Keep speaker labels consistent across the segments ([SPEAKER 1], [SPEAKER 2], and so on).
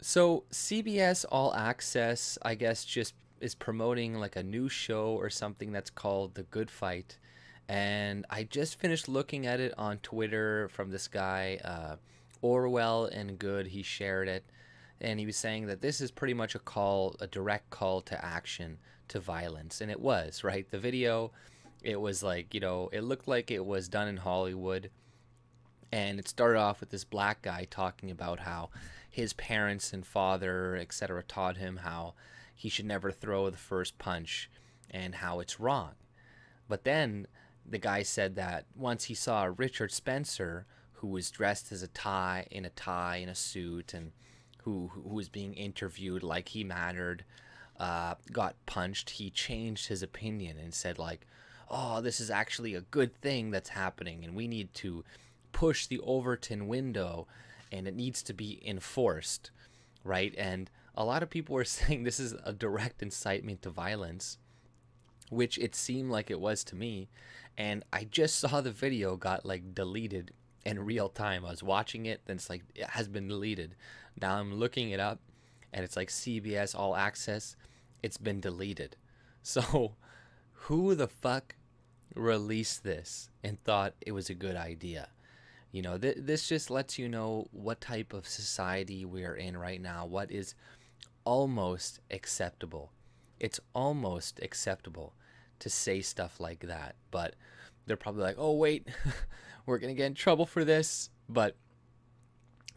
[SPEAKER 1] So CBS All Access, I guess, just is promoting like a new show or something that's called The Good Fight. And I just finished looking at it on Twitter from this guy, Orwell and Good. He shared it. And he was saying that this is pretty much a call, a direct call to action, to violence. And it was, right? The video, it was like, it looked like it was done in Hollywood. And it started off with this black guy talking about how his parents and father, etc., taught him how he should never throw the first punch and how it's wrong. But then the guy said that once he saw Richard Spencer, who was dressed as a tie in a suit, and who was being interviewed like he mattered, got punched, he changed his opinion and said like, "Oh, this is actually a good thing that's happening, and we need to push the Overton window, and it needs to be enforced," right? And a lot of people were saying this is a direct incitement to violence, which it seemed like it was to me. And I just saw the video got like deleted in real time. I was watching it, then it's like it has been deleted. Now I'm looking it up, and it's like CBS All Access. It's been deleted. So who the fuck released this and thought it was a good idea? This just lets you know what type of society we're in right now. What is almost acceptable. It's almost acceptable to say stuff like that. But they're probably like, oh, wait, we're going to get in trouble for this. But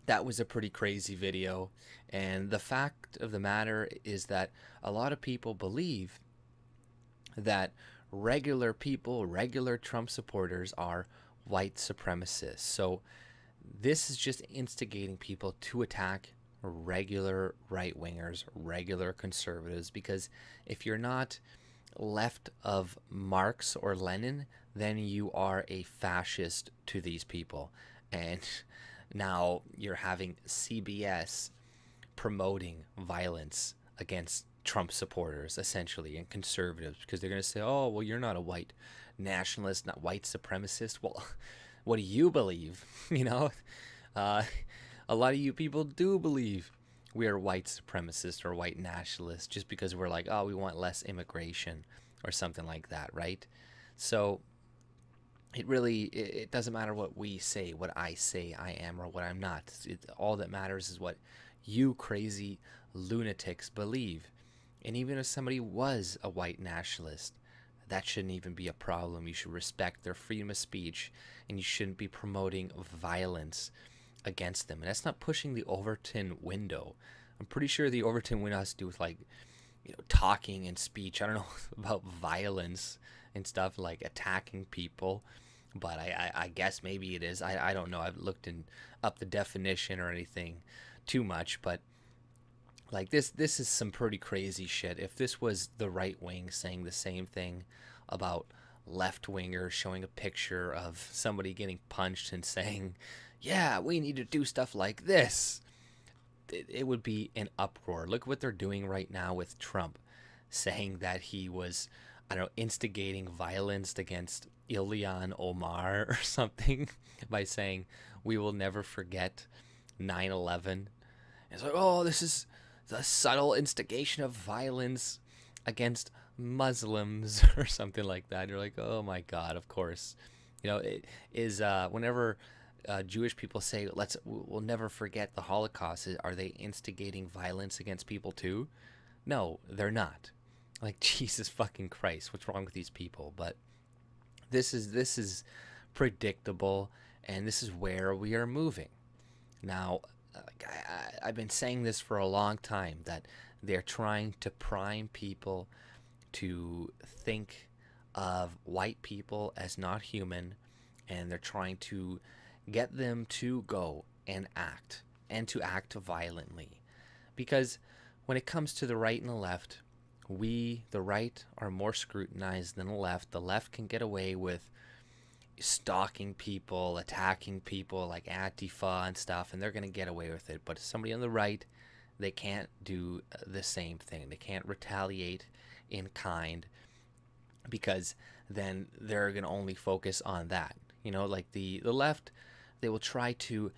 [SPEAKER 1] that was a pretty crazy video. And the fact of the matter is that a lot of people believe that regular people, regular Trump supporters, are white supremacists. So this is just instigating people to attack regular right wingers, regular conservatives, because if you're not left of Marx or Lenin, then you are a fascist to these people. And now you're having CBS promoting violence against Trump supporters, essentially, and conservatives, because they're going to say, oh, well, you're not a white nationalist, not white supremacist. Well, what do you believe? A lot of you people do believe we are white supremacists or white nationalists just because we're like, oh, we want less immigration or something like that, right? So it doesn't matter what we say, what I say I am or what I'm not. All that matters is what you crazy lunatics believe. And even if somebody was a white nationalist, that shouldn't even be a problem. You should respect their freedom of speech, and you shouldn't be promoting violence against them. And that's not pushing the Overton window. I'm pretty sure the Overton window has to do with like, talking and speech. I don't know about violence and stuff like attacking people, but I guess maybe it is. I don't know. I've looked up the definition or anything too much, but like this is some pretty crazy shit. If this was the right wing saying the same thing about left wingers, showing a picture of somebody getting punched and saying, yeah, we need to do stuff like this, it would be an uproar. Look what they're doing right now with Trump, saying that he was, I don't know, instigating violence against Ilhan Omar or something by saying we will never forget 9/11. It's like, oh, this is the subtle instigation of violence against Muslims or something like that. You're like, oh my God, of course. It is whenever Jewish people say we'll never forget the Holocaust, are they instigating violence against people too? No, they're not. Like, Jesus fucking Christ, what's wrong with these people? But this is predictable, and this is where we are moving. Now, I've been saying this for a long time, that they're trying to prime people to think of white people as not human, and they're trying to get them to go and to act violently. Because when it comes to the right and the left, we, the right, are more scrutinized than the left. The left can get away with stalking people, attacking people like Antifa and stuff, and they're going to get away with it. But somebody on the right, they can't do the same thing. They can't retaliate in kind, because then they're going to only focus on that. Like the left, they will try to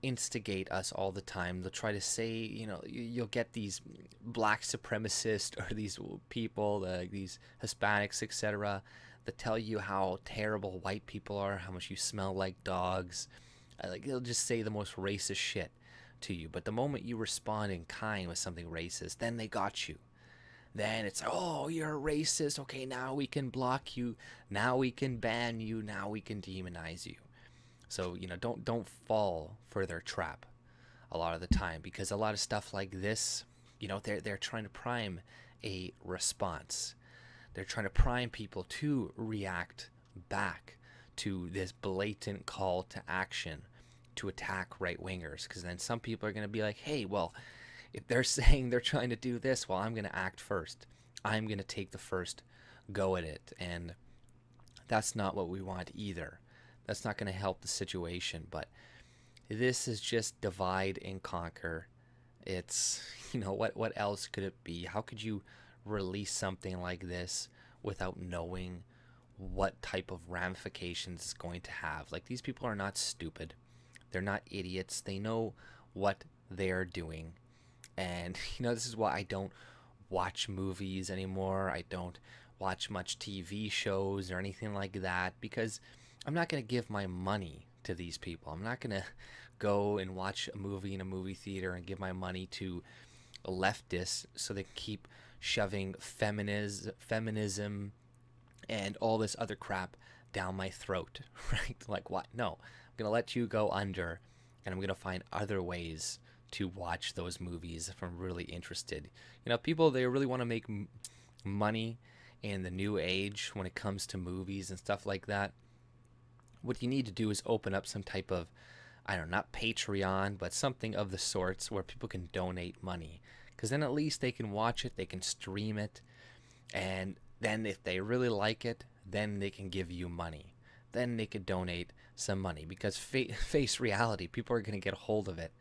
[SPEAKER 1] instigate us all the time. They'll try to say, you know, you'll get these black supremacists or these people, these Hispanics, etc., that tell you how terrible white people are, how much you smell like dogs. Like, they'll just say the most racist shit to you. But the moment you respond in kind with something racist, then they got you. Then it's, oh, you're a racist. Okay, now we can block you. Now we can ban you. Now we can demonize you. So, you know, don't fall for their trap a lot of the time, because a lot of stuff like this, you know, they're trying to prime a response. They're trying to prime people to react back to this blatant call to action to attack right-wingers, because then some people are going to be like, hey, well, if they're saying they're trying to do this, well, I'm going to act first. I'm going to take the first go at it. And that's not what we want either. That's not going to help the situation. But this is just divide and conquer. It's, you know, what else could it be? How could you release something like this without knowing what type of ramifications it's going to have? Like, these people are not stupid. They're not idiots. They know what they're doing. And, you know, this is why I don't watch movies anymore. I don't watch much TV shows or anything like that, because I'm not going to give my money to these people. I'm not going to go and watch a movie in a movie theater and give my money to leftists so they can keep shoving feminism and all this other crap down my throat, right? Like, what? No, I'm going to let you go under, and I'm going to find other ways to watch those movies if I'm really interested. You know, people, they really want to make money in the new age when it comes to movies and stuff like that. What you need to do is open up some type of, I don't know, not Patreon, but something of the sorts where people can donate money. Because then at least they can watch it, they can stream it, and then if they really like it, then they can give you money. Then they could donate some money, because face reality, people are going to get a hold of it,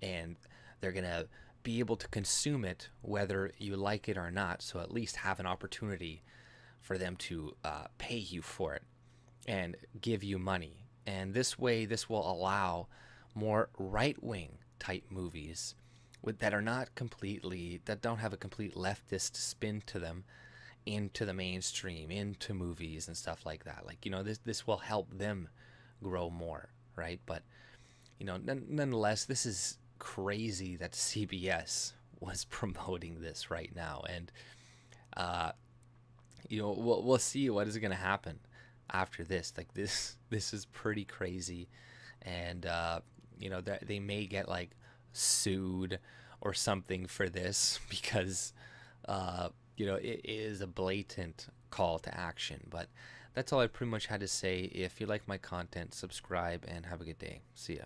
[SPEAKER 1] and they're going to be able to consume it whether you like it or not, so at least have an opportunity for them to pay you for it and give you money. And this way, this will allow more right-wing type movies that are not completely, that don't have a complete leftist spin to them, into the mainstream, into movies and stuff like that. Like, you know, this will help them grow more, right? But, you know, nonetheless, this is crazy that CBS was promoting this right now. And, you know, we'll see what is going to happen after this. Like, this is pretty crazy. And, you know, they may get, like, sued or something for this, because you know, it is a blatant call to action. But that's all I pretty much had to say. If you like my content, subscribe and have a good day. See ya.